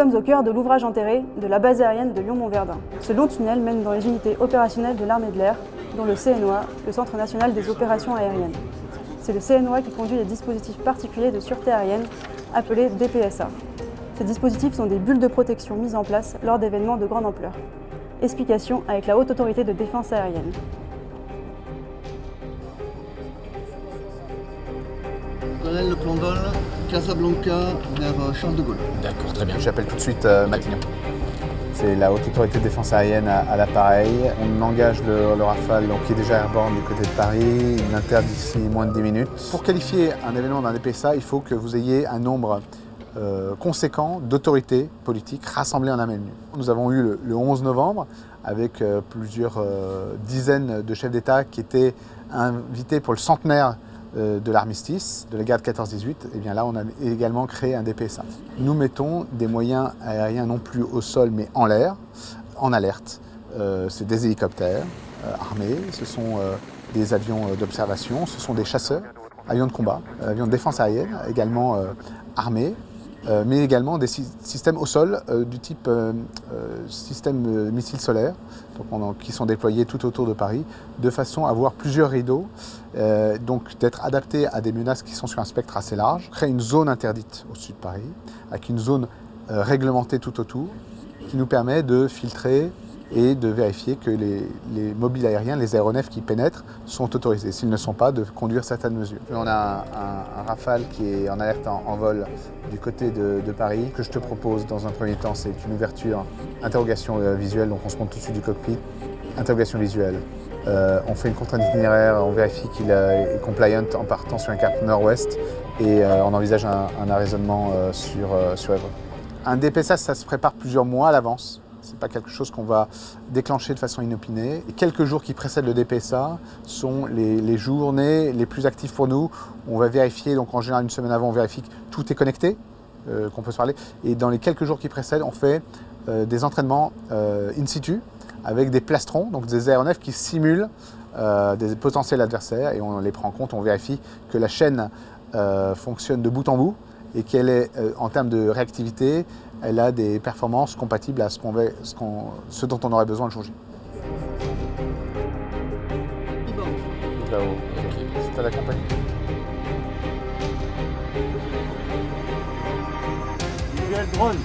sommes au cœur de l'ouvrage enterré de la base aérienne de Lyon-Montverdun. Ce long tunnel mène dans les unités opérationnelles de l'armée de l'air, dont le CNOA, le Centre national des opérations aériennes. C'est le CNOA qui conduit les dispositifs particuliers de sûreté aérienne, appelés DPSA. Ces dispositifs sont des bulles de protection mises en place lors d'événements de grande ampleur. Explication avec la Haute Autorité de Défense aérienne. Le plan vol, Casablanca vers Charles de Gaulle. D'accord, très bien. J'appelle tout de suite Matignon. C'est la Haute Autorité de Défense aérienne à l'appareil. On engage le Rafale qui est déjà airborne du côté de Paris. Il interdit d'ici moins de 10 minutes. Pour qualifier un événement d'un DPSA, il faut que vous ayez un nombre conséquent d'autorités politiques rassemblées en un même lieu. Nous avons eu le 11 novembre avec plusieurs dizaines de chefs d'État qui étaient invités pour le centenaire de l'armistice, de la guerre de 14-18, et bien là on a également créé un DPSA. Nous mettons des moyens aériens non plus au sol mais en l'air, en alerte. C'est des hélicoptères armés, ce sont des avions d'observation, ce sont des chasseurs, avions de combat, avions de défense aérienne, également armés, mais également des systèmes au sol du type système missile solaire, qui sont déployés tout autour de Paris, de façon à avoir plusieurs rideaux, donc d'être adaptés à des menaces qui sont sur un spectre assez large. On crée une zone interdite au sud de Paris, avec une zone réglementée tout autour, qui nous permet de filtrer et de vérifier que les mobiles aériens, les aéronefs qui pénètrent, sont autorisés. S'ils ne sont pas, de conduire certaines mesures. On a un Rafale qui est en alerte en vol du côté de Paris. Ce que je te propose dans un premier temps, c'est une ouverture, interrogation visuelle, donc on se monte tout de suite du cockpit, interrogation visuelle. On fait une contrainte itinéraire, on vérifie qu'il est compliant en partant sur un cap nord-ouest et on envisage un arraisonnement sur Évry. Un DPSA, ça se prépare plusieurs mois à l'avance. Ce n'est pas quelque chose qu'on va déclencher de façon inopinée. Et quelques jours qui précèdent le DPSA sont les journées les plus actives pour nous. On va vérifier, donc en général une semaine avant, on vérifie que tout est connecté, qu'on peut se parler. Et dans les quelques jours qui précèdent, on fait des entraînements in situ avec des plastrons, donc des aéronefs qui simulent des potentiels adversaires et on les prend en compte, on vérifie que la chaîne fonctionne de bout en bout et qu'elle est, en termes de réactivité, elle a des performances compatibles à ce dont on aurait besoin le jour J. C'est à la compagnie. Visuel drone.